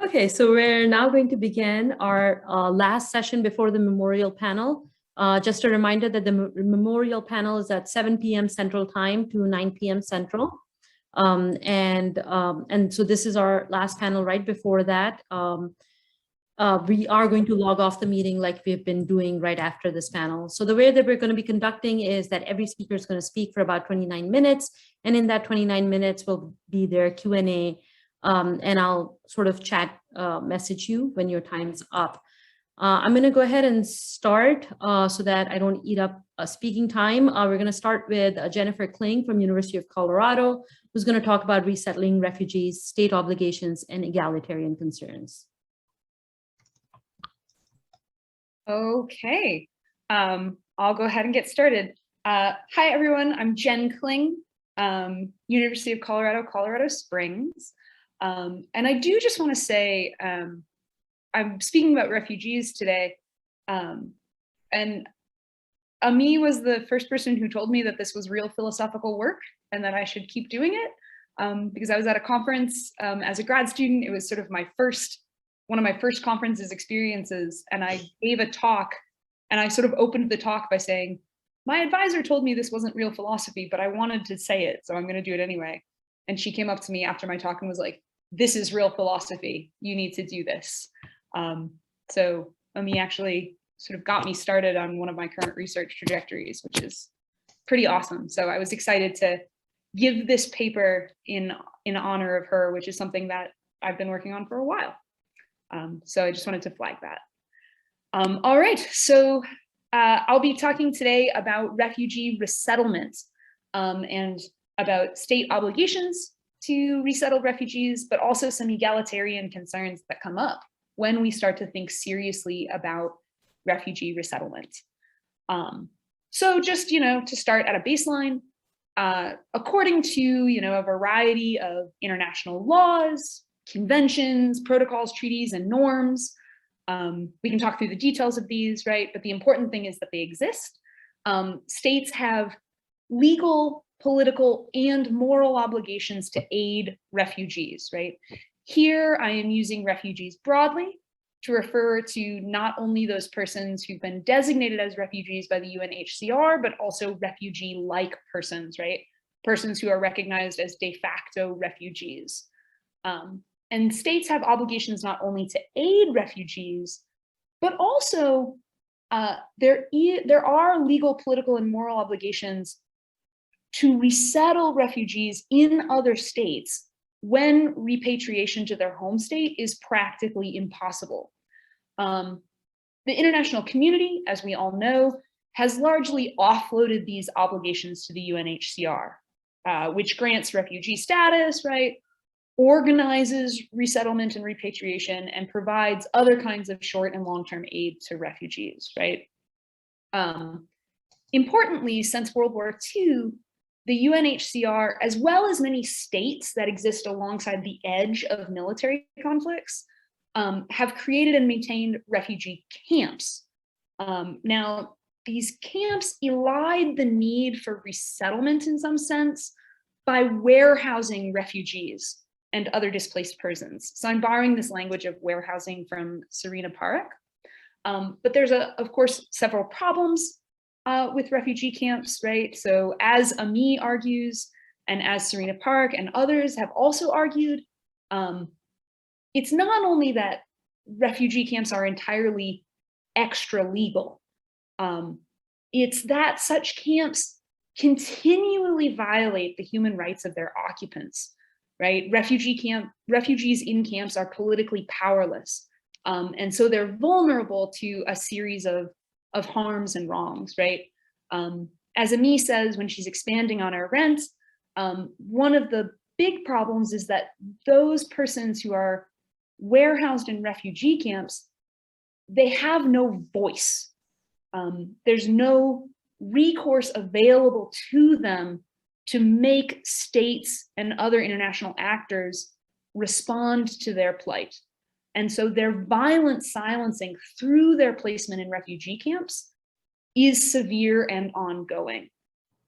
Okay, so we're now going to begin our last session before the memorial panel. Just a reminder that the memorial panel is at 7 p.m. Central Time to 9 p.m. Central. And so this is our last panel. Right before that, we are going to log off the meeting like we've been doing right after this panel. So the way that we're going to be conducting is that every speaker is going to speak for about 29 minutes. And in that 29 minutes will be their Q&A. And I'll sort of chat message you when your time's up. I'm going to go ahead and start so that I don't eat up speaking time. We're going to start with Jennifer Kling from University of Colorado, who's going to talk about resettling refugees, state obligations, and egalitarian concerns. Okay, I'll go ahead and get started. Hi, everyone. I'm Jen Kling, University of Colorado, Colorado Springs. And I do just want to say, I'm speaking about refugees today. And Ami was the first person who told me that this was real philosophical work and that I should keep doing it because I was at a conference as a grad student. It was sort of one of my first conferences experiences, and I gave a talk, and I sort of opened the talk by saying, my advisor told me this wasn't real philosophy, but I wanted to say it, so I'm going to do it anyway. And she came up to me after my talk and was like, this is real philosophy. You need to do this. So Ami actually sort of got me started on one of my current research trajectories, which is pretty awesome. So I was excited to give this paper in honor of her, which is something that I've been working on for a while. So I just wanted to flag that. All right, so I'll be talking today about refugee resettlement and about state obligations to resettle refugees, but also some egalitarian concerns that come up when we start to think seriously about refugee resettlement. So just, to start at a baseline, according to, a variety of international laws, conventions, protocols, treaties, and norms. We can talk through the details of these, right? But the important thing is that they exist. States have legal, political, and moral obligations to aid refugees, right? Here, I am using refugees broadly to refer to not only those persons who've been designated as refugees by the UNHCR, but also refugee-like persons, right? Persons who are recognized as de facto refugees. And states have obligations not only to aid refugees, but also there are legal, political, and moral obligations to resettle refugees in other states when repatriation to their home state is practically impossible. The international community, as we all know, has largely offloaded these obligations to the UNHCR, which grants refugee status, right? Organizes resettlement and repatriation, and provides other kinds of short and long-term aid to refugees, right? Importantly, since World War II, the UNHCR, as well as many states that exist alongside the edge of military conflicts, have created and maintained refugee camps. Now, these camps elide the need for resettlement in some sense by warehousing refugees and other displaced persons. So I'm borrowing this language of warehousing from Serena Parekh. But there's, of course, several problems with refugee camps, right? So as Ami argues, and as Serena Parekh and others have also argued, it's not only that refugee camps are entirely extra legal, it's that such camps continually violate the human rights of their occupants. Right? Refugees in camps are politically powerless. And so they're vulnerable to a series of harms and wrongs, right? As Ami says, when she's expanding on Arendt, one of the big problems is that those persons who are warehoused in refugee camps, they have no voice. There's no recourse available to them to make states and other international actors respond to their plight. And so their violent silencing through their placement in refugee camps is severe and ongoing.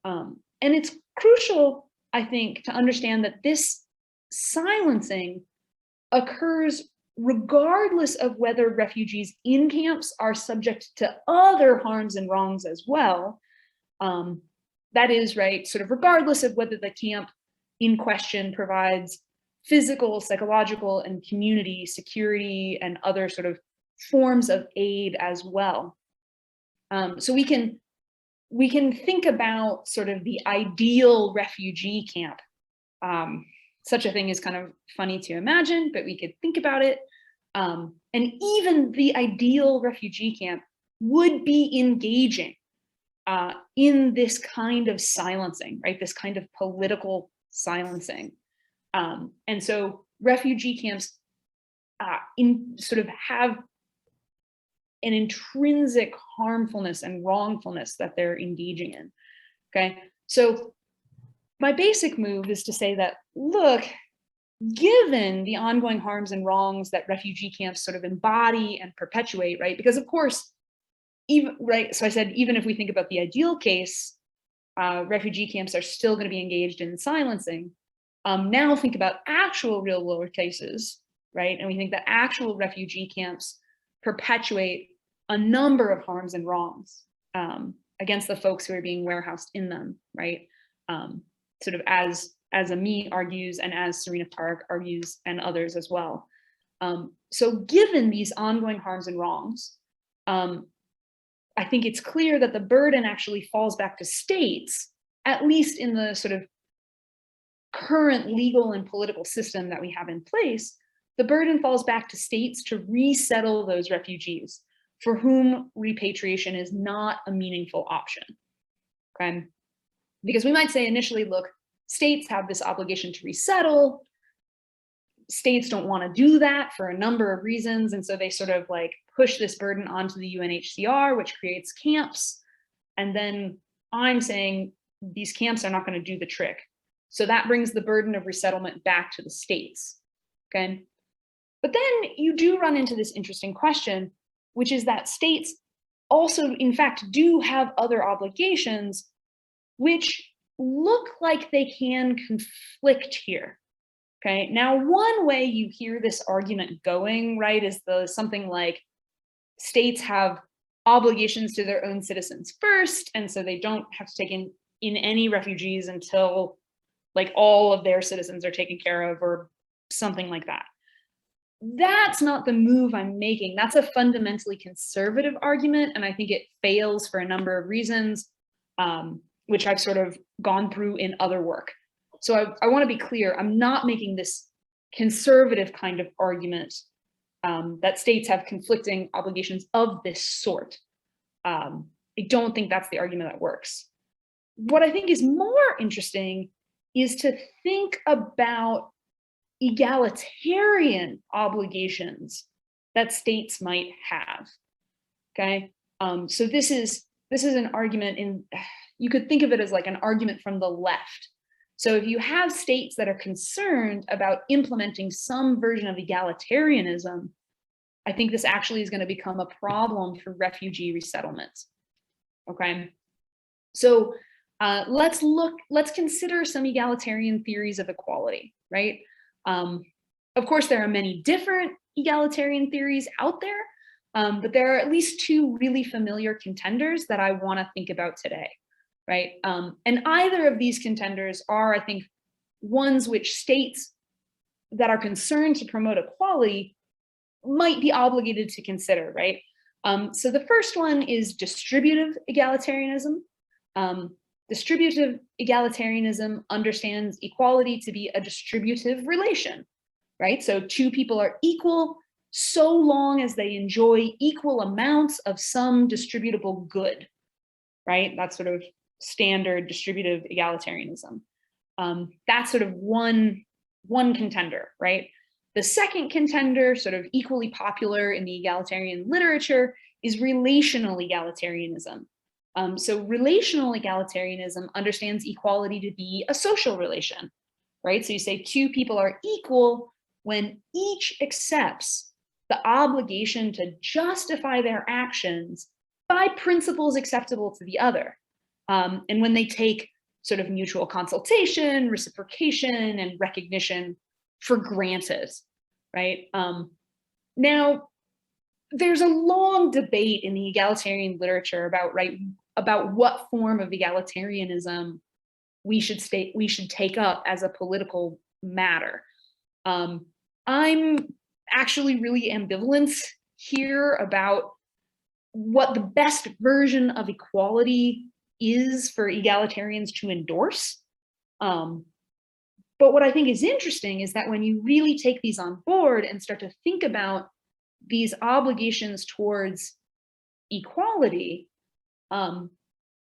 And it's crucial, I think, to understand that this silencing occurs regardless of whether refugees in camps are subject to other harms and wrongs as well. That is, right, sort of regardless of whether the camp in question provides physical, psychological, and community security and other sort of forms of aid as well. So we can think about sort of the ideal refugee camp. Such a thing is kind of funny to imagine, but we could think about it. And even the ideal refugee camp would be engaging in this kind of silencing, right? This kind of political silencing. And so refugee camps sort of have an intrinsic harmfulness and wrongfulness that they're engaging in, okay? So my basic move is to say that, look, given the ongoing harms and wrongs that refugee camps sort of embody and perpetuate, right? Because of course, even, right, so I said, even if we think about the ideal case, refugee camps are still going to be engaged in silencing. Now think about actual real world cases, right? And we think that actual refugee camps perpetuate a number of harms and wrongs against the folks who are being warehoused in them, right? Sort of as Ami argues and as Serena Park argues and others as well. So given these ongoing harms and wrongs, I think it's clear that the burden actually falls back to states, at least in the sort of current legal and political system that we have in place. The burden falls back to states to resettle those refugees for whom repatriation is not a meaningful option, okay? Because we might say initially, look, states have this obligation to resettle. States don't want to do that for a number of reasons. And so they sort of like push this burden onto the UNHCR, which creates camps. And then I'm saying these camps are not going to do the trick. So that brings the burden of resettlement back to the states, okay? But then you do run into this interesting question, which is that states also, in fact, do have other obligations which look like they can conflict here, okay? Now, one way you hear this argument going, right, is something like states have obligations to their own citizens first, and so they don't have to take in any refugees until like all of their citizens are taken care of or something like that. That's not the move I'm making. That's a fundamentally conservative argument, and I think it fails for a number of reasons, which I've sort of gone through in other work. So I want to be clear, I'm not making this conservative kind of argument that states have conflicting obligations of this sort. I don't think that's the argument that works. What I think is more interesting is to think about egalitarian obligations that states might have, okay? So this is an argument you could think of it as like an argument from the left. So if you have states that are concerned about implementing some version of egalitarianism, I think this actually is going to become a problem for refugee resettlement, okay? So let's consider some egalitarian theories of equality, right? Of course, there are many different egalitarian theories out there, but there are at least two really familiar contenders that I want to think about today, right? And either of these contenders are, I think, ones which states that are concerned to promote equality might be obligated to consider, right? So the first one is distributive egalitarianism. Distributive egalitarianism understands equality to be a distributive relation, right? So two people are equal so long as they enjoy equal amounts of some distributable good, right? That's sort of standard distributive egalitarianism. That's sort of one contender, right? The second contender, sort of equally popular in the egalitarian literature, is relational egalitarianism. So relational egalitarianism understands equality to be a social relation, right? So you say two people are equal when each accepts the obligation to justify their actions by principles acceptable to the other. And when they take sort of mutual consultation, reciprocation, and recognition for granted, right? Now, there's a long debate in the egalitarian literature about what form of egalitarianism we should take up as a political matter. I'm actually really ambivalent here about what the best version of equality is for egalitarians to endorse. But what I think is interesting is that when you really take these on board and start to think about these obligations towards equality,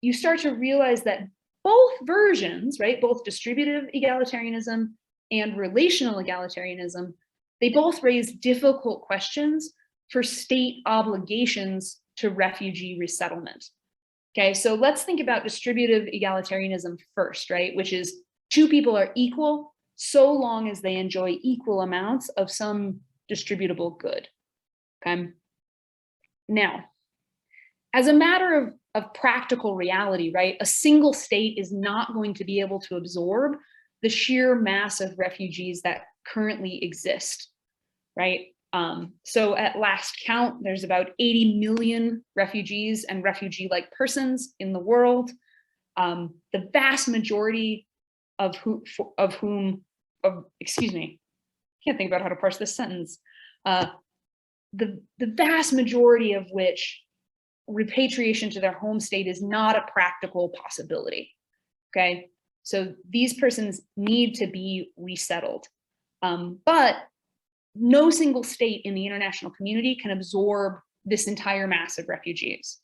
you start to realize that both versions, right, both distributive egalitarianism and relational egalitarianism, they both raise difficult questions for state obligations to refugee resettlement. Okay, so let's think about distributive egalitarianism first, right, which is two people are equal so long as they enjoy equal amounts of some distributable good. Okay. Now, as a matter of practical reality, right, a single state is not going to be able to absorb the sheer mass of refugees that currently exist, right? So at last count, there's about 80 million refugees and refugee-like persons in the world. The vast majority excuse me, can't think about how to parse this sentence. The vast majority of which repatriation to their home state is not a practical possibility, okay? So these persons need to be resettled. But no single state in the international community can absorb this entire mass of refugees.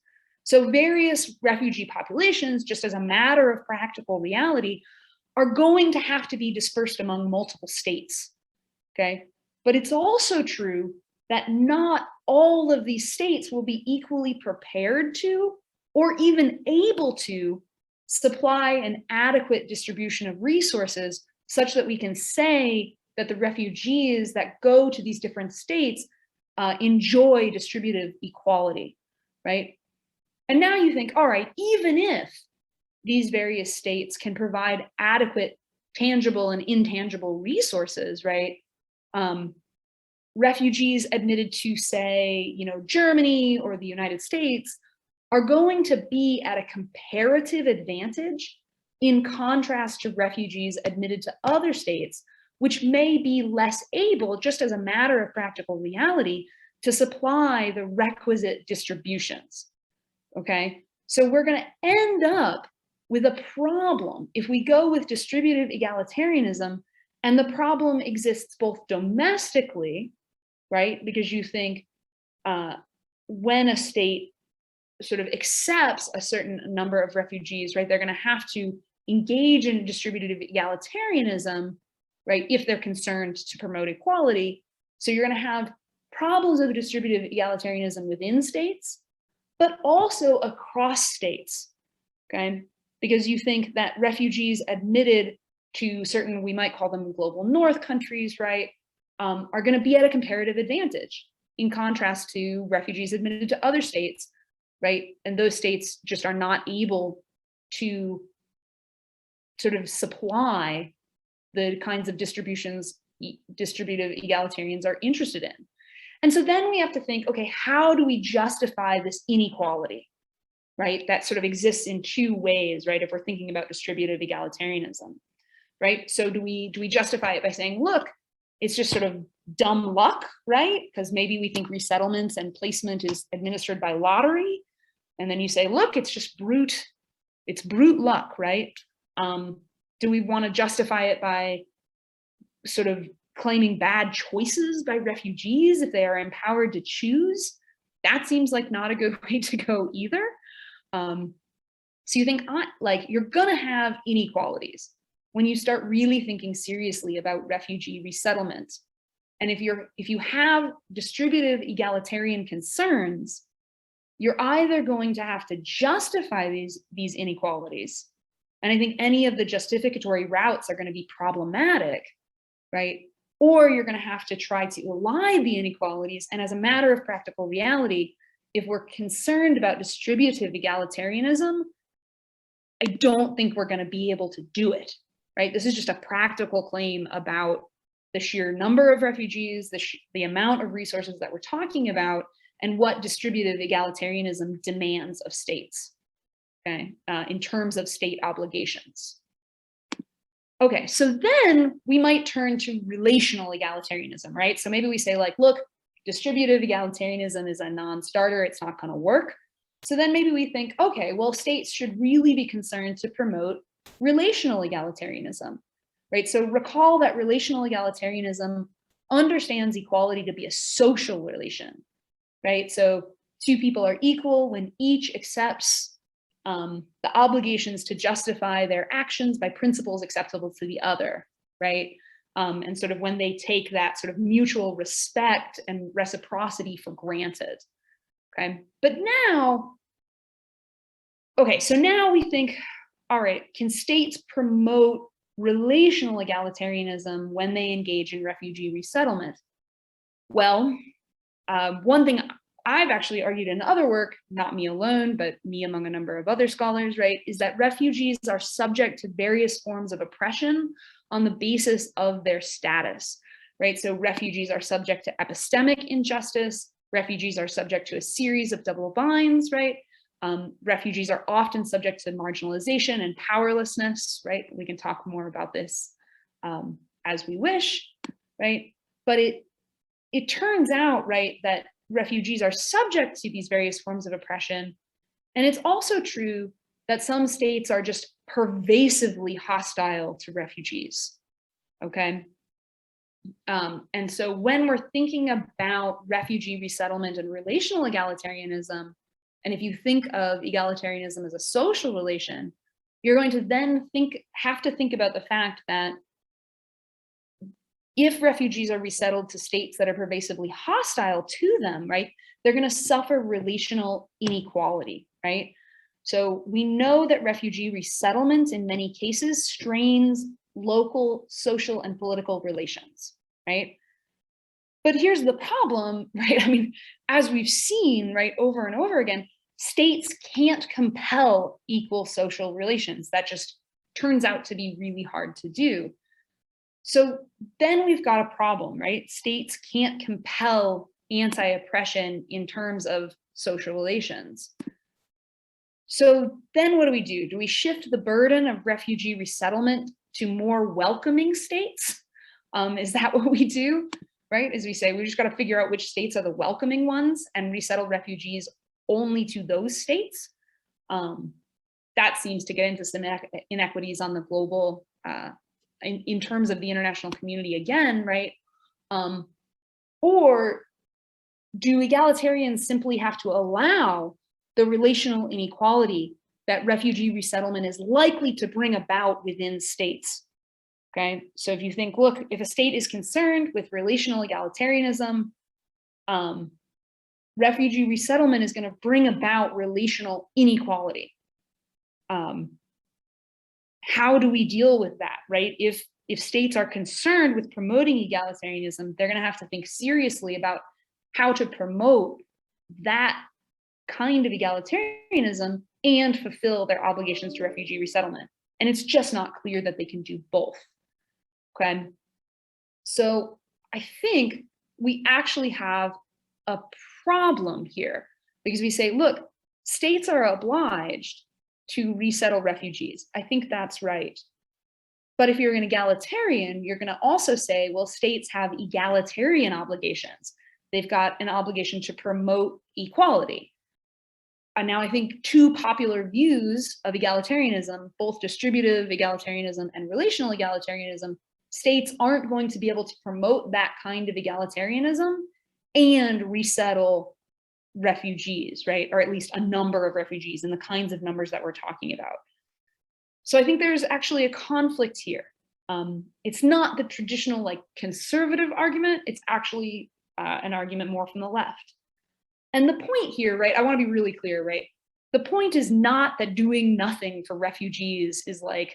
So various refugee populations, just as a matter of practical reality, are going to have to be dispersed among multiple states, okay? But it's also true that not all of these states will be equally prepared to, or even able to, supply an adequate distribution of resources such that we can say that the refugees that go to these different states enjoy distributive equality, right? And now you think, all right, even if these various states can provide adequate tangible and intangible resources, right? Refugees admitted to, say, Germany or the United States are going to be at a comparative advantage in contrast to refugees admitted to other states, which may be less able, just as a matter of practical reality, to supply the requisite distributions, okay? So we're going to end up with a problem if we go with distributive egalitarianism, and the problem exists both domestically, right? Because you think when a state sort of accepts a certain number of refugees, right, they're going to have to engage in distributive egalitarianism, right, if they're concerned to promote equality. So you're going to have problems of distributive egalitarianism within states, but also across states, okay? Because you think that refugees admitted to certain, we might call them global north countries, right, are going to be at a comparative advantage in contrast to refugees admitted to other states, right? And those states just are not able to sort of supply the kinds of distributive egalitarians are interested in. And so then we have to think, okay, how do we justify this inequality, right? That sort of exists in two ways, right? If we're thinking about distributive egalitarianism, right? So do we justify it by saying, look, it's just sort of dumb luck, right? Because maybe we think resettlements and placement is administered by lottery. And then you say, look, it's just brute luck, right? Do we want to justify it by sort of claiming bad choices by refugees if they are empowered to choose? That seems like not a good way to go either. So you think, like, you're gonna have inequalities when you start really thinking seriously about refugee resettlement. And if you have distributive egalitarian concerns, you're either going to have to justify these inequalities, and I think any of the justificatory routes are going to be problematic, right? Or you're going to have to try to align the inequalities. And as a matter of practical reality, if we're concerned about distributive egalitarianism, I don't think we're going to be able to do it, right? This is just a practical claim about the sheer number of refugees, the amount of resources that we're talking about, and what distributive egalitarianism demands of states, okay, in terms of state obligations. Okay, so then we might turn to relational egalitarianism, right? So maybe we say like, look, distributive egalitarianism is a non-starter, it's not gonna work. So then maybe we think, okay, well, states should really be concerned to promote relational egalitarianism, right? So recall that relational egalitarianism understands equality to be a social relation, right? So two people are equal when each accepts the obligations to justify their actions by principles acceptable to the other, right? And sort of when they take that sort of mutual respect and reciprocity for granted, okay? But now, okay, so now we think, all right, can states promote relational egalitarianism when they engage in refugee resettlement? Well, one thing I've actually argued in other work, not me alone, but me among a number of other scholars, right, is that refugees are subject to various forms of oppression on the basis of their status, right? So refugees are subject to epistemic injustice, refugees are subject to a series of double binds, right? Refugees are often subject to marginalization and powerlessness, right? We can talk more about this as we wish, right? But it turns out, right, that refugees are subject to these various forms of oppression. And it's also true that some states are just pervasively hostile to refugees, okay? And so when we're thinking about refugee resettlement and relational egalitarianism, and if you think of egalitarianism as a social relation, you're going to then have to think about the fact that if refugees are resettled to states that are pervasively hostile to them, right, they're going to suffer relational inequality, right? So we know that refugee resettlement in many cases strains local social and political relations, right? But here's the problem, right? I mean, as we've seen, right, over and over again, states can't compel equal social relations. That just turns out to be really hard to do. So then we've got a problem, right? States can't compel anti-oppression in terms of social relations. So then what do? Do we shift the burden of refugee resettlement to more welcoming states? Is that what we do, right? As we say, we just got to figure out which states are the welcoming ones and resettle refugees only to those states. That seems to get into some inequities on the global in terms of the international community again, right? Or do egalitarians simply have to allow the relational inequality that refugee resettlement is likely to bring about within states? Okay, so if you think, look, if a state is concerned with relational egalitarianism, refugee resettlement is going to bring about relational inequality. How do we deal with that, right? If states are concerned with promoting egalitarianism, they're going to have to think seriously about how to promote that kind of egalitarianism and fulfill their obligations to refugee resettlement. And it's just not clear that they can do both, okay? So I think we actually have a problem here because we say, look, states are obliged to resettle refugees. I think that's right. But if you're an egalitarian, you're going to also say, well, states have egalitarian obligations. They've got an obligation to promote equality. And now I think two popular views of egalitarianism, both distributive egalitarianism and relational egalitarianism, states aren't going to be able to promote that kind of egalitarianism and resettle refugees, right? Or at least a number of refugees in the kinds of numbers that we're talking about. So I think there's actually a conflict here. It's not the traditional like conservative argument, it's actually an argument more from the left. And the point here, right, I want to be really clear, right? The point is not that doing nothing for refugees is like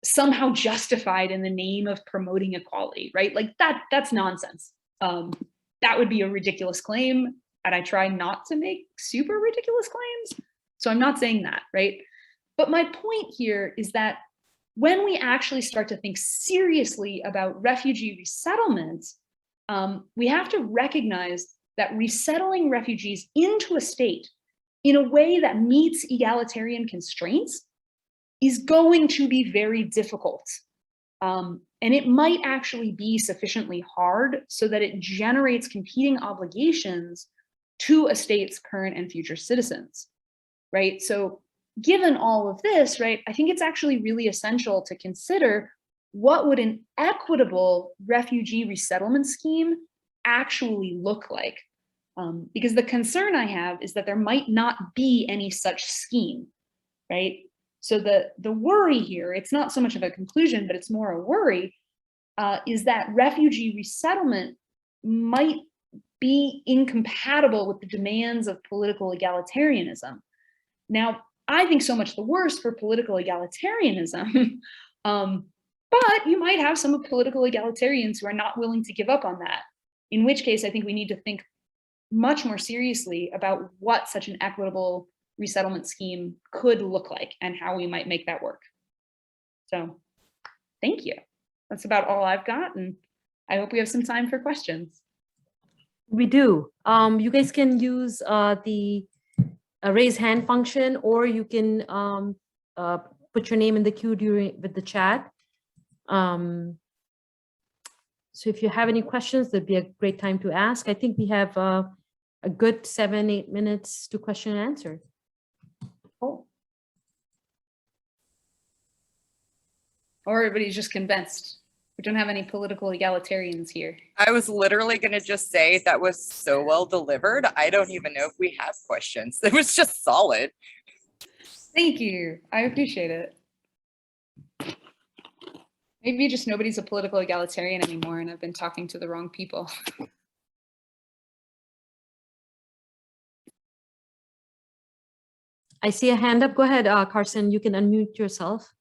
somehow justified in the name of promoting equality, right? Like that's nonsense. That would be a ridiculous claim. And I try not to make super ridiculous claims. So I'm not saying that, right? But my point here is that when we actually start to think seriously about refugee resettlement, we have to recognize that resettling refugees into a state in a way that meets egalitarian constraints is going to be very difficult. And it might actually be sufficiently hard so that it generates competing obligations to a state's current and future citizens, right? So given all of this, right, I think it's actually really essential to consider what would an equitable refugee resettlement scheme actually look like? Because the concern I have is that there might not be any such scheme, right? So the worry here, it's not so much of a conclusion, but it's more a worry, is that refugee resettlement might be incompatible with the demands of political egalitarianism. Now, I think so much the worse for political egalitarianism, but you might have some political egalitarians who are not willing to give up on that, in which case I think we need to think much more seriously about what such an equitable resettlement scheme could look like and how we might make that work. So thank you. That's about all I've got, and I hope we have some time for questions. We do. You guys can use the raise hand function, or you can put your name in the queue with the chat. So if you have any questions, that'd be a great time to ask. I think we have a good 7-8 minutes to question and answer. Cool. Or everybody's just convinced. We don't have any political egalitarians here. I was literally going to just say that was so well delivered. I don't even know if we have questions. It was just solid. Thank you. I appreciate it. Maybe just nobody's a political egalitarian anymore and I've been talking to the wrong people. I see a hand up. Go ahead, Karsten. You can unmute yourself.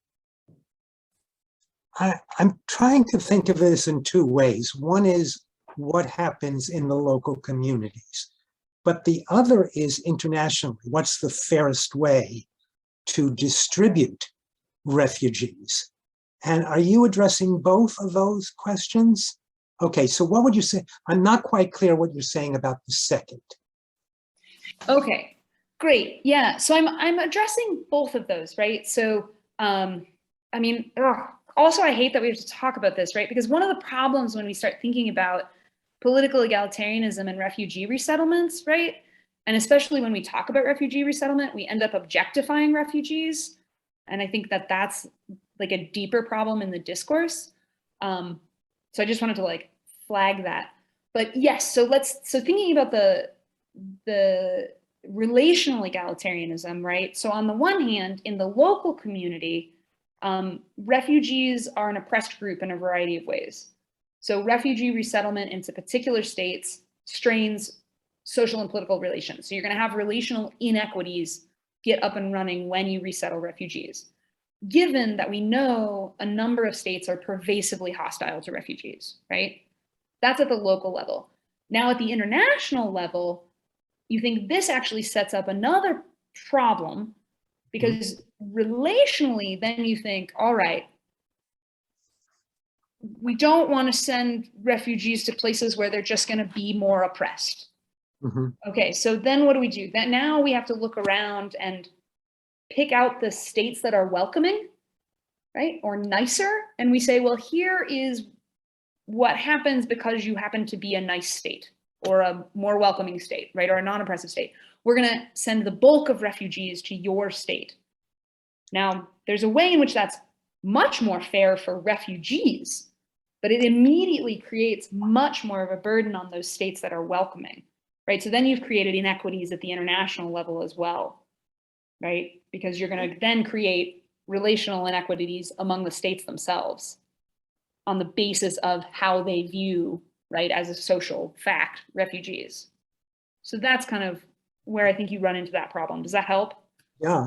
I'm trying to think of this in two ways. One is what happens in the local communities, but the other is internationally. What's the fairest way to distribute refugees? And are you addressing both of those questions? Okay, so what would you say? I'm not quite clear what you're saying about the second. Okay, great. Yeah, so I'm addressing both of those, right? So, I mean, also, I hate that we have to talk about this, right? Because one of the problems when we start thinking about political egalitarianism and refugee resettlements, right? And especially when we talk about refugee resettlement, we end up objectifying refugees. And I think that that's like a deeper problem in the discourse. So I just wanted to like flag that. But yes, so thinking about the relational egalitarianism, right? So on the one hand, in the local community, refugees are an oppressed group in a variety of ways. So refugee resettlement into particular states strains social and political relations. So you're going to have relational inequities get up and running when you resettle refugees, given that we know a number of states are pervasively hostile to refugees, right? That's at the local level. Now at the international level, you think this actually sets up another problem, because relationally, then you think, all right, we don't want to send refugees to places where they're just going to be more oppressed. Okay, so then what do we do? That now we have to look around and pick out the states that are welcoming, right, or nicer, and we say, well, here is what happens because you happen to be a nice state or a more welcoming state, right, or a non-oppressive state. We're going to send the bulk of refugees to your state. Now, there's a way in which that's much more fair for refugees, but it immediately creates much more of a burden on those states that are welcoming, right? So then you've created inequities at the international level as well, right? Because you're going to then create relational inequities among the states themselves on the basis of how they view, right, as a social fact, refugees. So that's kind of where I think you run into that problem. Does that help? Yeah,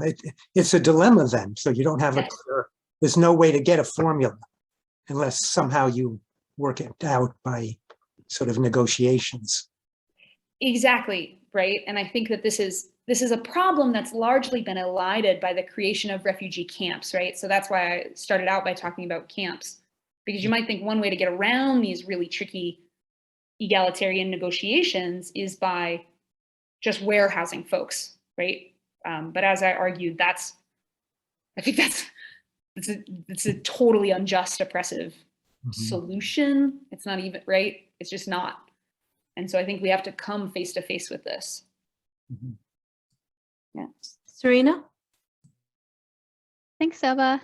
it's a dilemma then. So you don't have a clear, there's no way to get a formula unless somehow you work it out by sort of negotiations. Exactly, right? And I think that this is this is a problem that's largely been elided by the creation of refugee camps, right? So that's why I started out by talking about camps, because you might think one way to get around these really tricky egalitarian negotiations is by just warehousing folks, right? But as I argued, I think it's a totally unjust, oppressive solution. It's not even, right? It's just not. And so I think we have to come face to face with this. Yeah. Serena? Thanks, Saba.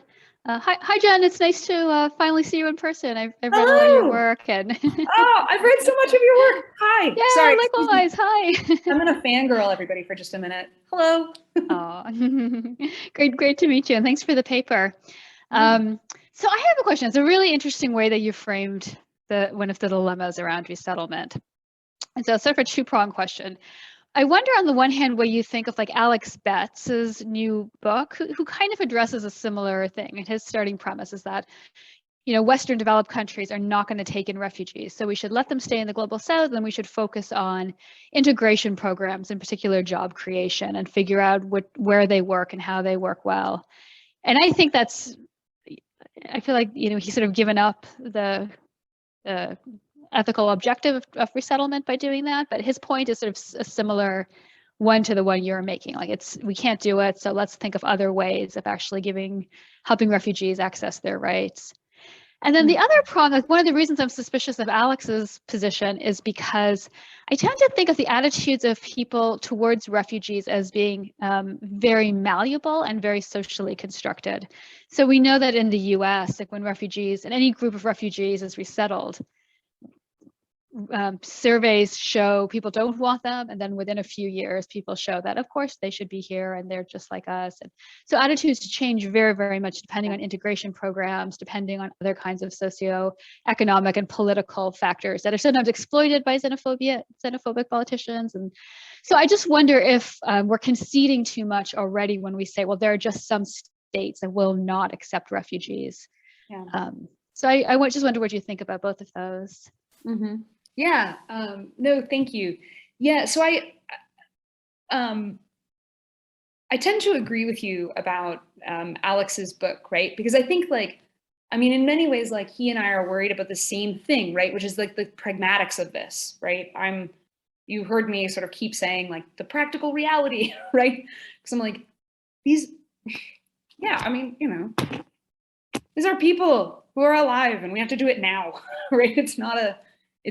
Hi, Jen. It's nice to finally see you in person. I've read a lot of your work, and Oh, I've read so much of your work. Hi. yeah, Sorry. likewise. Hi. I'm gonna fangirl everybody for just a minute. Hello. Oh, great to meet you, and thanks for the paper. So I have a question. It's a really interesting way that you framed one of the dilemmas around resettlement. And so it's sort of a two-pronged question. I wonder, on the one hand, what you think of like Alex Betts's new book, who kind of addresses a similar thing. And his starting premise is that, Western developed countries are not going to take in refugees, so we should let them stay in the global South, and we should focus on integration programs, in particular job creation, and figure out where they work and how they work well. And I think I feel like he's sort of given up the ethical objective of resettlement by doing that, but his point is sort of a similar one to the one you're making. Like, we can't do it, so let's think of other ways of actually helping refugees access their rights. And then the other prong, like one of the reasons I'm suspicious of Alex's position is because I tend to think of the attitudes of people towards refugees as being very malleable and very socially constructed. So we know that in the US, like when refugees, and any group of refugees is resettled, surveys show people don't want them, and then within a few years people show that of course they should be here and they're just like us. And so attitudes change very, very much depending on integration programs, depending on other kinds of socio-economic and political factors that are sometimes exploited by xenophobic politicians. And so I just wonder if we're conceding too much already when we say, well, there are just some states that will not accept refugees. So I just wonder what you think about both of those. Yeah, no, thank you. Yeah, so I tend to agree with you about Alex's book, right? Because I think in many ways, like he and I are worried about the same thing, right? Which is like the pragmatics of this, right? You heard me sort of keep saying like the practical reality, right? Because I'm like, these are people who are alive and we have to do it now, right? It's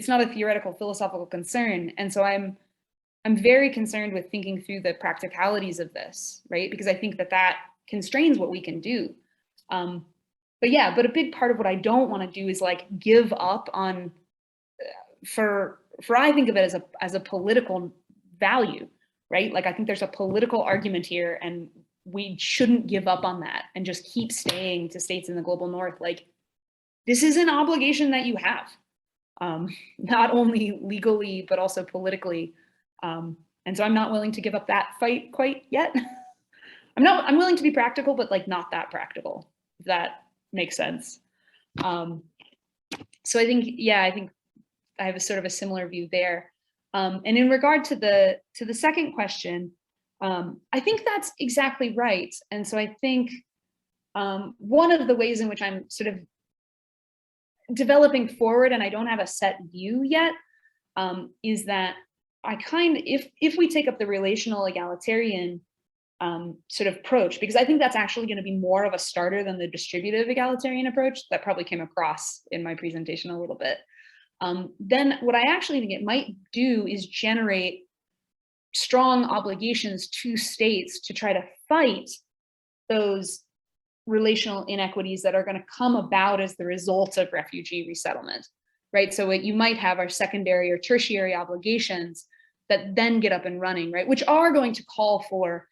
not a theoretical philosophical concern. And so I'm very concerned with thinking through the practicalities of this, right? Because I think that constrains what we can do. But a big part of what I don't want to do is like give up on, for I think of it as a political value, right? Like I think there's a political argument here and we shouldn't give up on that and just keep staying to states in the global North. Like, this is an obligation that you have. Not only legally, but also politically. And so I'm not willing to give up that fight quite yet. I'm willing to be practical, but like not that practical, if that makes sense. So I think I have a sort of a similar view there. And in regard to the second question, I think that's exactly right. And so I think one of the ways in which I'm sort of developing forward, and I don't have a set view yet, is that if we take up the relational egalitarian sort of approach, because I think that's actually going to be more of a starter than the distributive egalitarian approach that probably came across in my presentation a little bit, then what I actually think it might do is generate strong obligations to states to try to fight those relational inequities that are going to come about as the result of refugee resettlement, right? So what you might have are secondary or tertiary obligations that then get up and running, right? Which are going to call for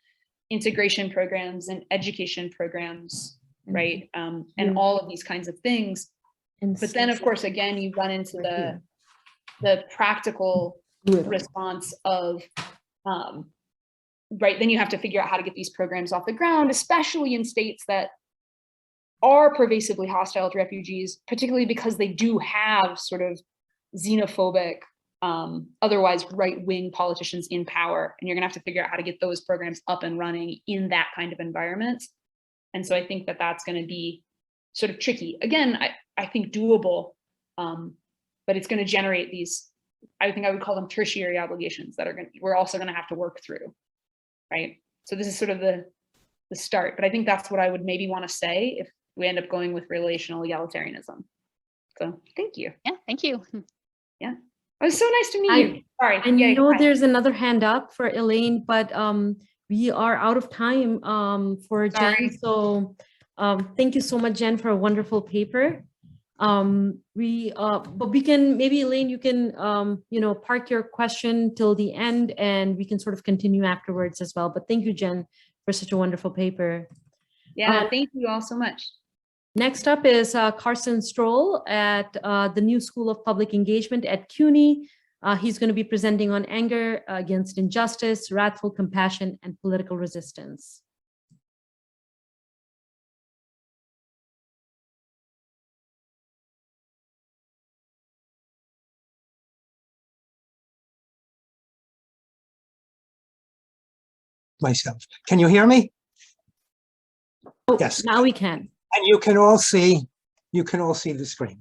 integration programs and education programs, right? And all of these kinds of things. But then of course, again, you run into the practical response of, right, then you have to figure out how to get these programs off the ground, especially in states that are pervasively hostile to refugees, particularly because they do have sort of xenophobic otherwise right-wing politicians in power. And you're gonna have to figure out how to get those programs up and running in that kind of environment. And so I think that that's gonna be sort of tricky. Again, I think doable, but it's gonna generate these, I think I would call them tertiary obligations that we're also gonna have to work through, right? So this is sort of the start, but I think that's what I would maybe wanna say if we end up going with relational egalitarianism. So thank you. Yeah, thank you. Yeah, it was so nice to meet you. Sorry. I know there's another hand up for Elaine, but we are out of time for Jen. So thank you so much, Jen, for a wonderful paper. But we can, maybe Elaine, you can, park your question till the end and we can sort of continue afterwards as well. But thank you, Jen, for such a wonderful paper. Yeah, thank you all so much. Next up is Karsten Struhl at the New School of Public Engagement at CUNY. He's going to be presenting on anger against injustice, wrathful compassion, and political resistance. Myself. Can you hear me? Oh, yes. Now we can. And you can all see the screen.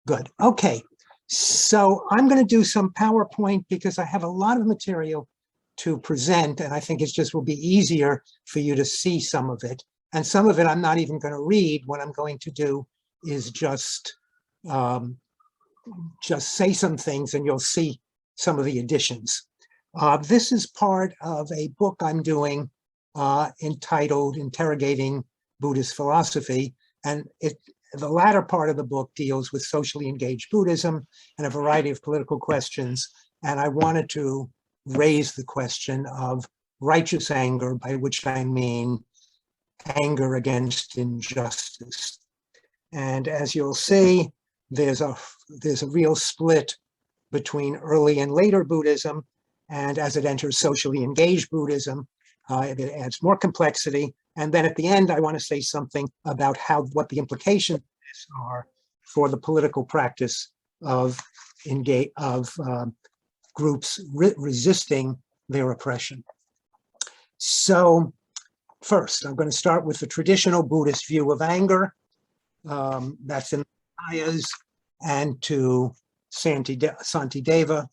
Good. Okay. So I'm going to do some PowerPoint because I have a lot of material to present, and I think it just will be easier for you to see some of it. And some of it I'm not even going to read. What I'm going to do is just say some things, and you'll see some of the additions. This is part of a book I'm doing entitled Interrogating Buddhist Philosophy, and the latter part of the book deals with socially engaged Buddhism and a variety of political questions. And I wanted to raise the question of righteous anger, by which I mean anger against injustice. And as you'll see, there's a real split between early and later Buddhism. And as it enters socially engaged Buddhism, it adds more complexity. And then at the end, I want to say something about what the implications are for the political practice of groups resisting their oppression. So first, I'm going to start with the traditional Buddhist view of anger. That's in the Nikayas and to Santideva.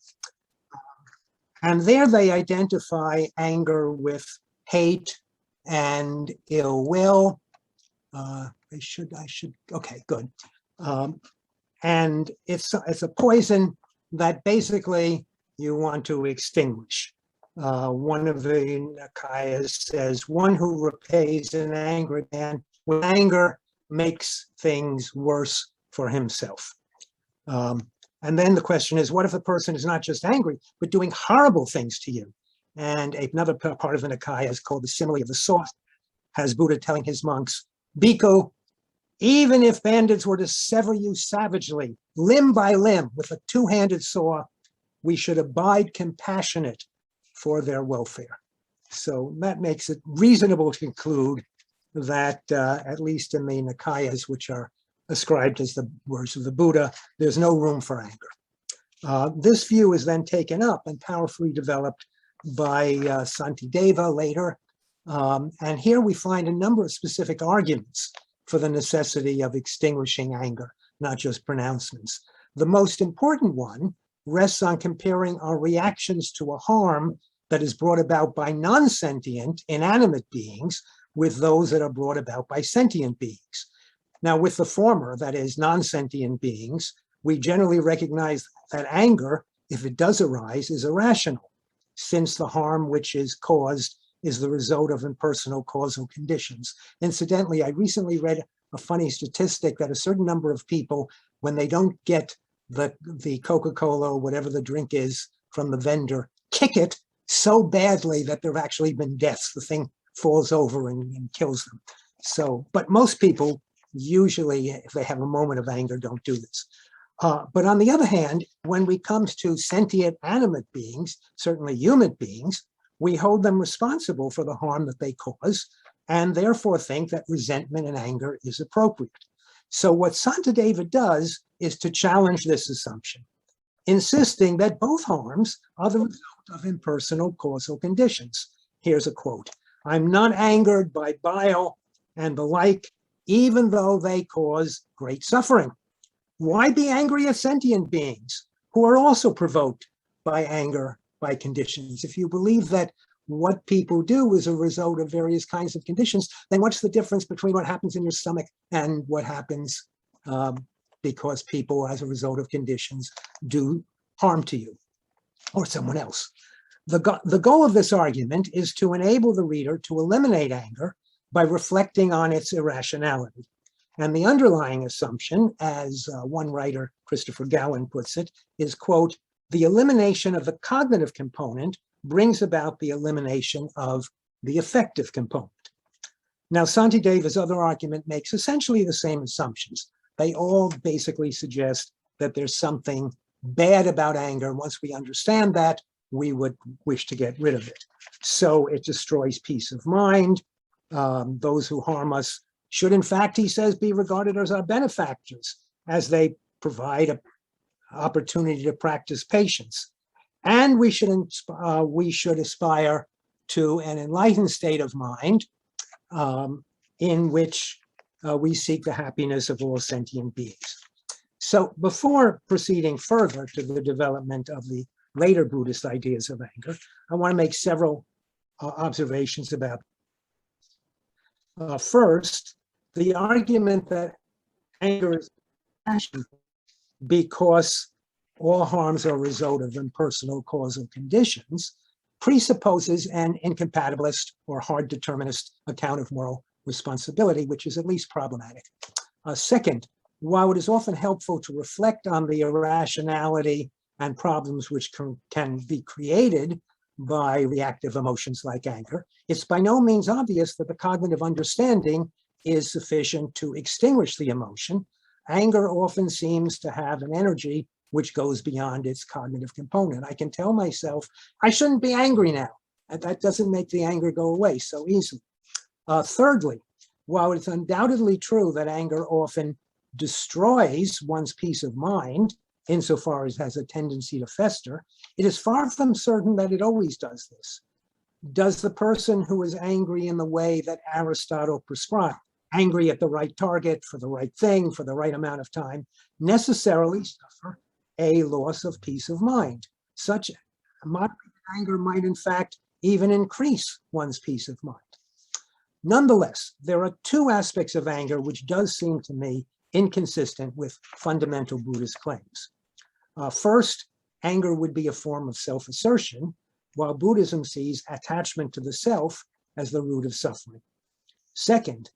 And there they identify anger with hate and ill will. Okay, good. And it's a poison that basically you want to extinguish. One of the Nikayas says, one who repays an angry man with anger makes things worse for himself. And then the question is, what if the person is not just angry, but doing horrible things to you? And another part of the Nikaya is called the simile of the sword, has Buddha telling his monks, Bhikkhu, even if bandits were to sever you savagely, limb by limb, with a two-handed saw, we should abide compassionate for their welfare. So that makes it reasonable to conclude that, at least in the Nikayas, which are ascribed as the words of the Buddha, there's no room for anger. This view is then taken up and powerfully developed by Santideva later. And here we find a number of specific arguments for the necessity of extinguishing anger, not just pronouncements. The most important one rests on comparing our reactions to a harm that is brought about by non-sentient, inanimate beings with those that are brought about by sentient beings. Now, with the former, that is non-sentient beings, we generally recognize that anger, if it does arise, is irrational, since the harm which is caused is the result of impersonal causal conditions. Incidentally, I recently read a funny statistic that a certain number of people, when they don't get the Coca-Cola or whatever the drink is from the vendor, kick it so badly that there have actually been deaths. The thing falls over and kills them. So, but most people usually, if they have a moment of anger, don't do this. But on the other hand, when we come to sentient animate beings, certainly human beings, we hold them responsible for the harm that they cause, and therefore think that resentment and anger is appropriate. So what Santideva does is to challenge this assumption. insisting that both harms are the result of impersonal causal conditions. Here's a quote: "I'm not angered by bile and the like, even though they cause great suffering. Why be angry at sentient beings who are also provoked by anger by conditions? If you believe that what people do is a result of various kinds of conditions, then what's the difference between what happens in your stomach and what happens because people, as a result of conditions, do harm to you or someone else?" The goal of this argument is to enable the reader to eliminate anger by reflecting on its irrationality. And the underlying assumption, as one writer, Christopher Gowan, puts it, is, quote, "The elimination of the cognitive component brings about the elimination of the affective component." Now, Santideva's other argument makes essentially the same assumptions. They all basically suggest that there's something bad about anger. Once we understand that, we would wish to get rid of it. So it destroys peace of mind. Those who harm us should, in fact, he says, be regarded as our benefactors, as they provide an opportunity to practice patience. And we should aspire to an enlightened state of mind in which we seek the happiness of all sentient beings. So before proceeding further to the development of the later Buddhist ideas of anger, I want to make several observations about first, the argument that anger is passion because all harms are a result of impersonal causal conditions presupposes an incompatibilist or hard determinist account of moral responsibility, which is at least problematic. Second, while it is often helpful to reflect on the irrationality and problems which can be created by reactive emotions like anger, it's by no means obvious that the cognitive understanding is sufficient to extinguish the emotion. Anger often seems to have an energy which goes beyond its cognitive component. I can tell myself, I shouldn't be angry now. And that doesn't make the anger go away so easily. Thirdly, while it's undoubtedly true that anger often destroys one's peace of mind, insofar as it has a tendency to fester, it is far from certain that it always does this. Does the person who is angry in the way that Aristotle prescribed, angry at the right target, for the right thing, for the right amount of time, necessarily suffer a loss of peace of mind? Such moderate anger might, in fact, even increase one's peace of mind. Nonetheless, there are two aspects of anger which does seem to me inconsistent with fundamental Buddhist claims. First, anger would be a form of self-assertion, while Buddhism sees attachment to the self as the root of suffering. Second,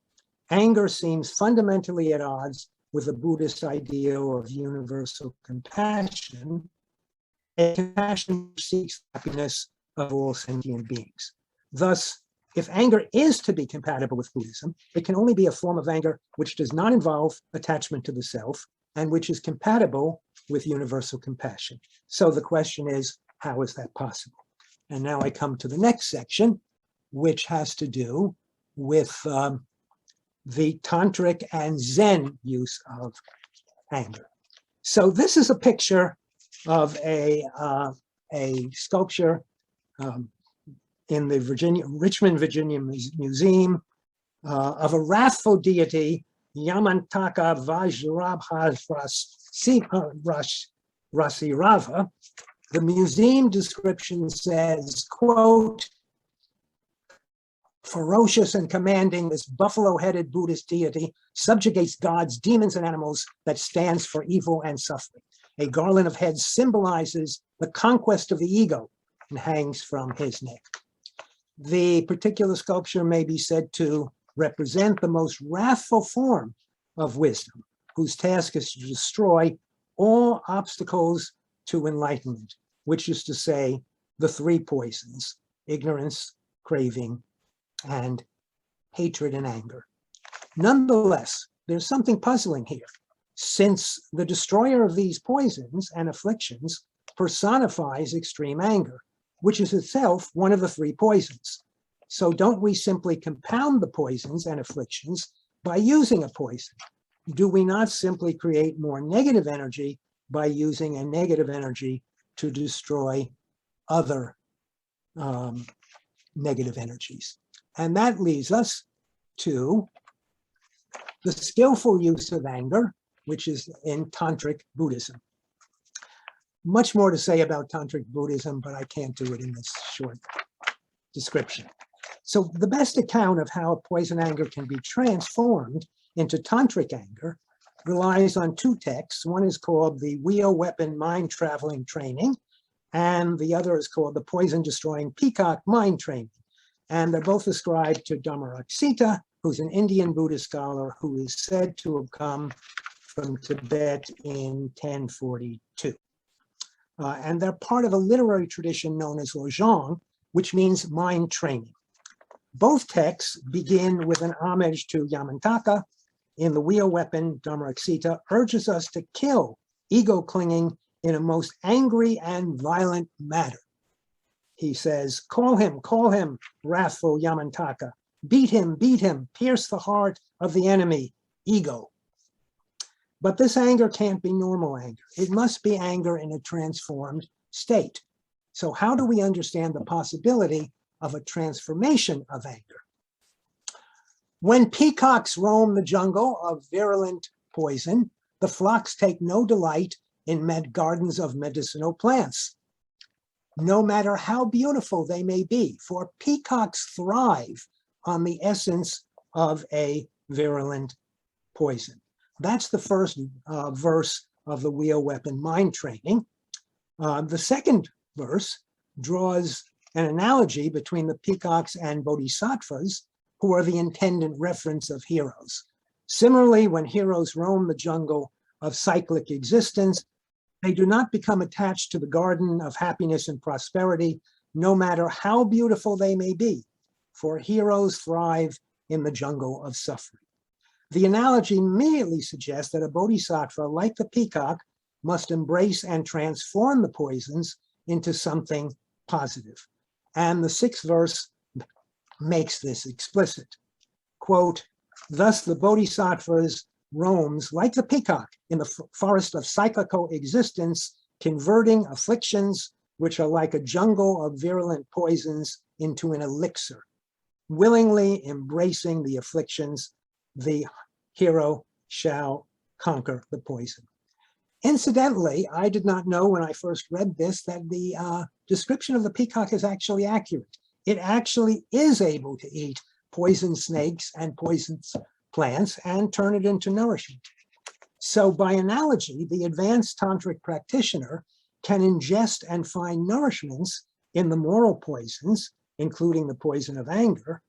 anger seems fundamentally at odds with the Buddhist ideal of universal compassion, a compassion which seeks the happiness of all sentient beings. Thus, if anger is to be compatible with Buddhism, it can only be a form of anger which does not involve attachment to the self and which is compatible with universal compassion. So the question is, how is that possible? And now I come to the next section, which has to do with the tantric and Zen use of anger. So this is a picture of a sculpture in the Richmond, Virginia Museum of a wrathful deity, Yamantaka Vajrabhasirava. The museum description says, quote, "Ferocious and commanding, this buffalo-headed Buddhist deity subjugates gods, demons, and animals that stands for evil and suffering. A garland of heads symbolizes the conquest of the ego and hangs from his neck." The particular sculpture may be said to represent the most wrathful form of wisdom, whose task is to destroy all obstacles to enlightenment, which is to say, the three poisons: ignorance, craving, and hatred and anger. Nonetheless, there's something puzzling here, since the destroyer of these poisons and afflictions personifies extreme anger, which is itself one of the three poisons. So don't we simply compound the poisons and afflictions by using a poison? Do we not simply create more negative energy by using a negative energy to destroy other negative energies. And that leads us to the skillful use of anger, which is in Tantric Buddhism. Much more to say about Tantric Buddhism, but I can't do it in this short description. So the best account of how poison anger can be transformed into Tantric anger relies on two texts. One is called the Wheel Weapon Mind Traveling Training, and the other is called the Poison Destroying Peacock Mind Training. And they're both ascribed to Dharmaraksita, who's an Indian Buddhist scholar who is said to have come from Tibet in 1042. And they're part of a literary tradition known as Lojong, which means mind training. Both texts begin with an homage to Yamantaka. In the Wheel Weapon, Dharmaraksita urges us to kill ego clinging in a most angry and violent manner. He says, call him, wrathful Yamantaka. Beat him, pierce the heart of the enemy, ego. But this anger can't be normal anger. It must be anger in a transformed state. So how do we understand the possibility of a transformation of anger? When peacocks roam the jungle of virulent poison, the flocks take no delight in gardens of medicinal plants, no matter how beautiful they may be, for peacocks thrive on the essence of a virulent poison. That's the first verse of the Wheel Weapon Mind Training. The second verse draws an analogy between the peacocks and bodhisattvas, who are the intended reference of heroes. Similarly, when heroes roam the jungle of cyclic existence, they do not become attached to the garden of happiness and prosperity, no matter how beautiful they may be, for heroes thrive in the jungle of suffering. The analogy immediately suggests that a bodhisattva, like the peacock, must embrace and transform the poisons into something positive. And the sixth verse makes this explicit. Quote, thus the bodhisattva's roams like the peacock in the forest of cyclical existence, converting afflictions which are like a jungle of virulent poisons into an elixir. Willingly embracing the afflictions, the hero shall conquer the poison. Incidentally, I did not know when I first read this that the description of the peacock is actually accurate. It actually is able to eat poison snakes and poison plants and turn it into nourishment. So by analogy, the advanced tantric practitioner can ingest and find nourishments in the moral poisons, including the poison of anger.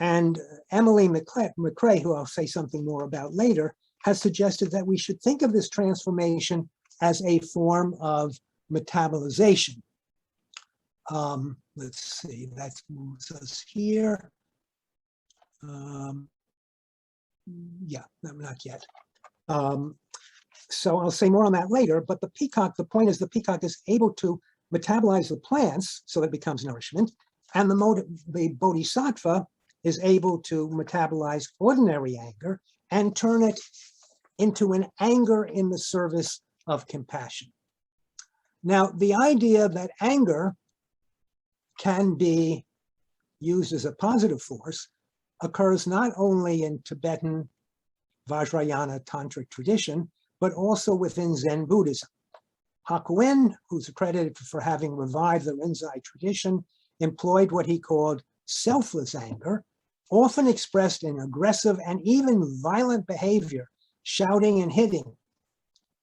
And Emily McCrae, who I'll say something more about later, has suggested that we should think of this transformation as a form of metabolization. Let's see, that moves us here. Yeah, not yet. So I'll say more on that later, but the peacock, the point is the peacock is able to metabolize the plants so it becomes nourishment, and the bodhisattva is able to metabolize ordinary anger and turn it into an anger in the service of compassion. Now, the idea that anger can be used as a positive force occurs not only in Tibetan Vajrayana tantric tradition, but also within Zen Buddhism. Hakuin, who's accredited for having revived the Rinzai tradition, employed what he called selfless anger, often expressed in aggressive and even violent behavior, shouting and hitting,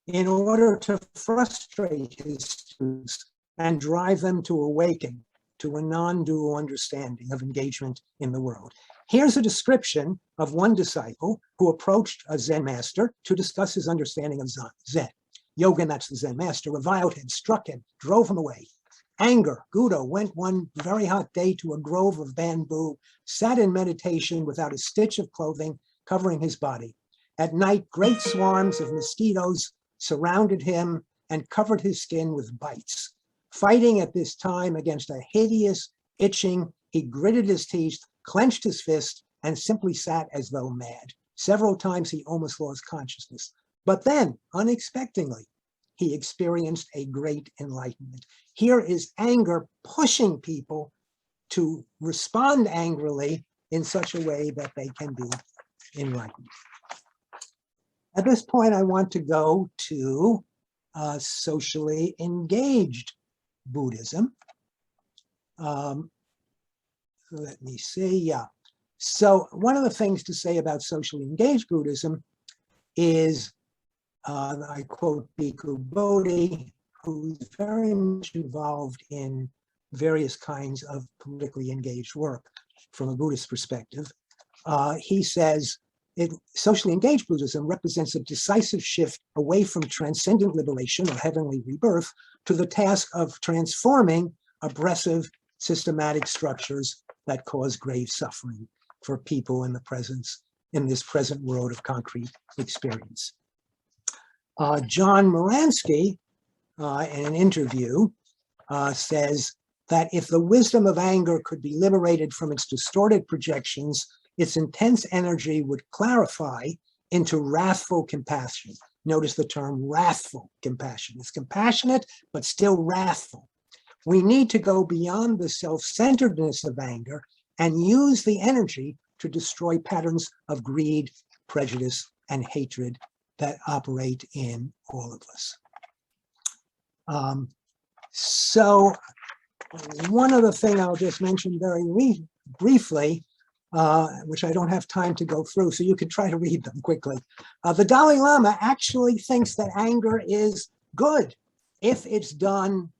in order to frustrate his students and drive them to awaken to a non-dual understanding of engagement in the world. Here's a description of one disciple who approached a Zen master to discuss his understanding of Zen. Yogin, that's the Zen master, reviled him, struck him, drove him away. Anger, Gudo went one very hot day to a grove of bamboo, sat in meditation without a stitch of clothing covering his body. At night, great swarms of mosquitoes surrounded him and covered his skin with bites. Fighting at this time against a hideous itching, he gritted his teeth, clenched his fist, and simply sat as though mad. Several times he almost lost consciousness. But then, unexpectedly, he experienced a great enlightenment. Here is anger pushing people to respond angrily in such a way that they can be enlightened. At this point, I want to go to socially engaged Buddhism. Let me see, yeah. So one of the things to say about socially engaged Buddhism is, I quote Bhikkhu Bodhi, who's very much involved in various kinds of politically engaged work from a Buddhist perspective. He says, socially engaged Buddhism represents a decisive shift away from transcendent liberation or heavenly rebirth to the task of transforming oppressive systematic structures that cause grave suffering for people in this present world of concrete experience. John Moransky, in an interview, says that if the wisdom of anger could be liberated from its distorted projections, its intense energy would clarify into wrathful compassion. Notice the term wrathful compassion. It's compassionate, but still wrathful. We need to go beyond the self-centeredness of anger and use the energy to destroy patterns of greed, prejudice, and hatred that operate in all of us. So one other thing I'll just mention very briefly, which I don't have time to go through, so you can try to read them quickly. The Dalai Lama actually thinks that anger is good if it's done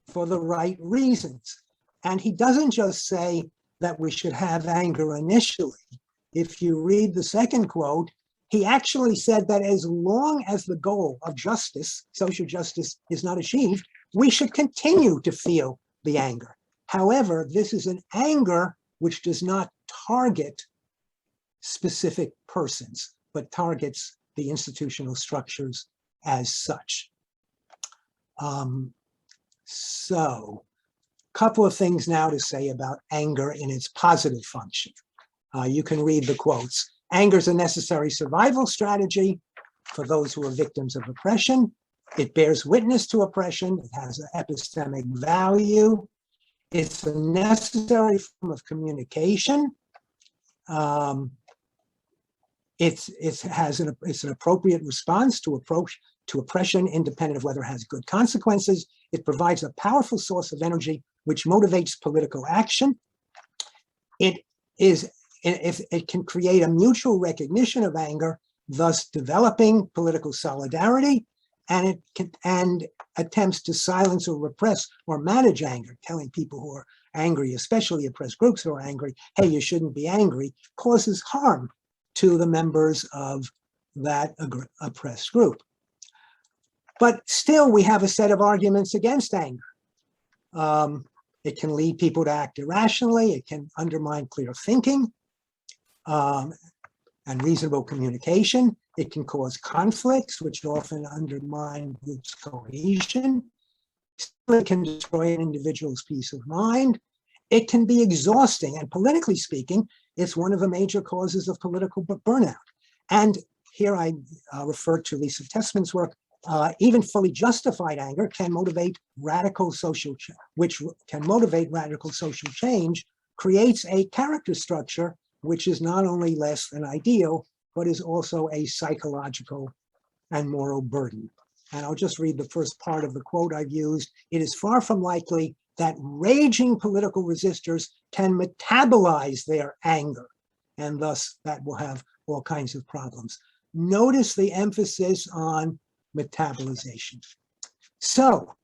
for the right reasons. And he doesn't just say that we should have anger initially. If you read the second quote, he actually said that as long as the goal of justice, social justice, is not achieved, we should continue to feel the anger. However, this is an anger which does not target specific persons, but targets the institutional structures as such. So, a couple of things now to say about anger in its positive function. You can read the quotes. Anger is a necessary survival strategy for those who are victims of oppression. It bears witness to oppression. It has an epistemic value. It's a necessary form of communication. It's an appropriate response to oppression, independent of whether it has good consequences. It provides a powerful source of energy which motivates political action. It can create a mutual recognition of anger, thus developing political solidarity, and attempts to silence or repress or manage anger, telling people who are angry, especially oppressed groups who are angry, hey, you shouldn't be angry, causes harm to the members of that oppressed group. But still, we have a set of arguments against anger. It can lead people to act irrationally. It can undermine clear thinking and reasonable communication. It can cause conflicts, which often undermine groups' cohesion. It can destroy an individual's peace of mind. It can be exhausting. And politically speaking, it's one of the major causes of political burnout. And here I refer to Lisa Tessman's work. Even fully justified anger can motivate radical social change, creates a character structure which is not only less than ideal, but is also a psychological and moral burden. And I'll just read the first part of the quote I've used. It is far from likely that raging political resistors can metabolize their anger, and thus that will have all kinds of problems. Notice the emphasis on metabolization. So,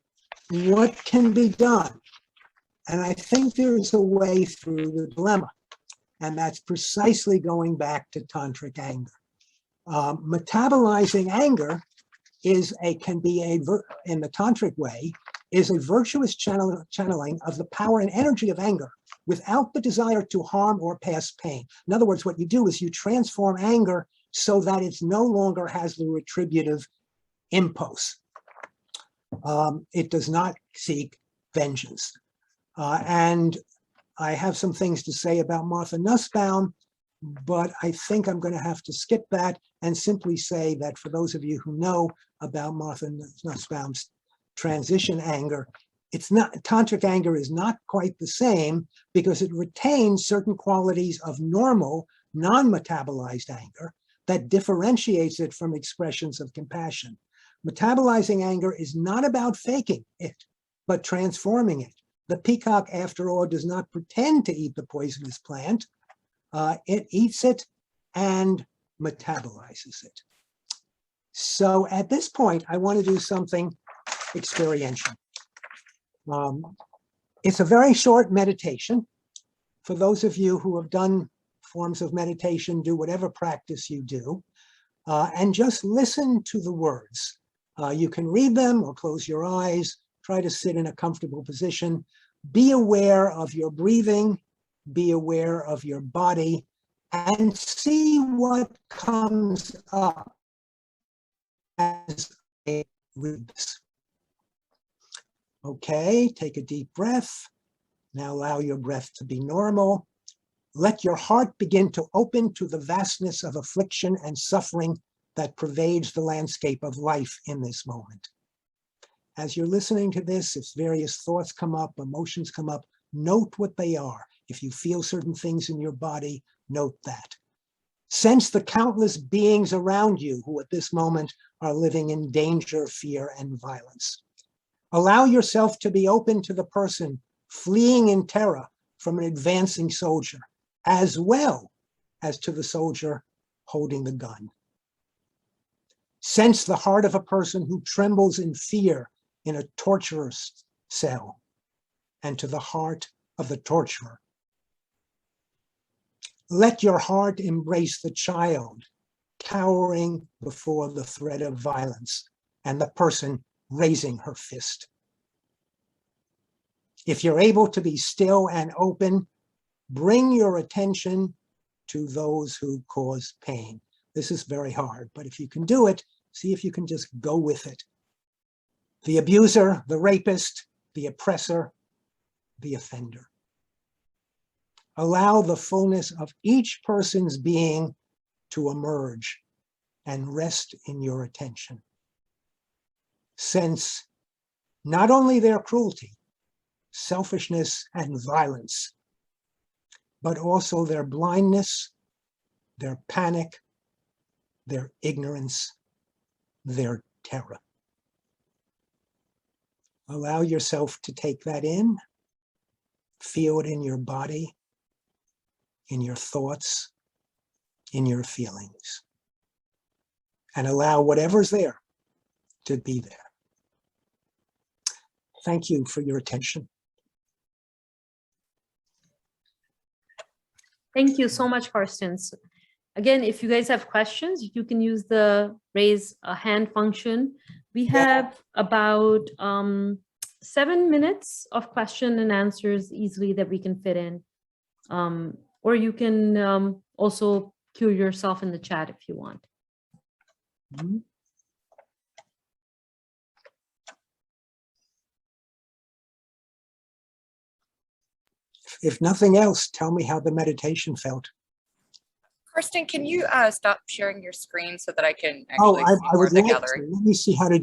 what can be done? And I think there's a way through the dilemma, and that's precisely going back to tantric anger. Metabolizing anger can be in the tantric way, is a virtuous channeling of the power and energy of anger without the desire to harm or pass pain. In other words, what you do is you transform anger so that it no longer has the retributive impulse. It does not seek vengeance. And I have some things to say about Martha Nussbaum. but I think I'm going to have to skip that and simply say that for those of you who know about Martha Nussbaum's transition anger, it's not, tantric anger is not quite the same because it retains certain qualities of normal, non-metabolized anger that differentiates it from expressions of compassion. Metabolizing anger is not about faking it, but transforming it. The peacock, after all, does not pretend to eat the poisonous plant. It eats it and metabolizes it. So at this point, I want to do something experiential. It's a very short meditation. For those of you who have done forms of meditation, do whatever practice you do, and just listen to the words. You can read them or close your eyes, try to sit in a comfortable position. Be aware of your breathing, be aware of your body, and see what comes up as I read this. Okay, take a deep breath. Now allow your breath to be normal. Let your heart begin to open to the vastness of affliction and suffering that pervades the landscape of life in this moment. As you're listening to this, if various thoughts come up, emotions come up, note what they are. If you feel certain things in your body, note that. Sense the countless beings around you who at this moment are living in danger, fear, and violence. Allow yourself to be open to the person fleeing in terror from an advancing soldier, as well as to the soldier holding the gun. Sense the heart of a person who trembles in fear in a torturer's cell, and to the heart of the torturer. Let your heart embrace the child cowering before the threat of violence and the person raising her fist. If you're able to be still and open, bring your attention to those who cause pain. This is very hard, but if you can do it, see if you can just go with it. The abuser, the rapist, the oppressor, the offender. Allow the fullness of each person's being to emerge and rest in your attention. Sense not only their cruelty, selfishness, and violence, but also their blindness, their panic, their ignorance, their terror. Allow yourself to take that in, feel it in your body, in your thoughts, in your feelings, and allow whatever's there to be there. Thank you for your attention. Thank you so much, Karsten. Again, if you guys have questions, you can use the raise a hand function. We have about 7 minutes of question and answers easily that we can fit in. Or you can also cue yourself in the chat if you want. Mm-hmm. If nothing else, tell me how the meditation felt. Karsten, can you stop sharing your screen so that I can Oh, actually see I more would of the like gallery? to. Let me see how to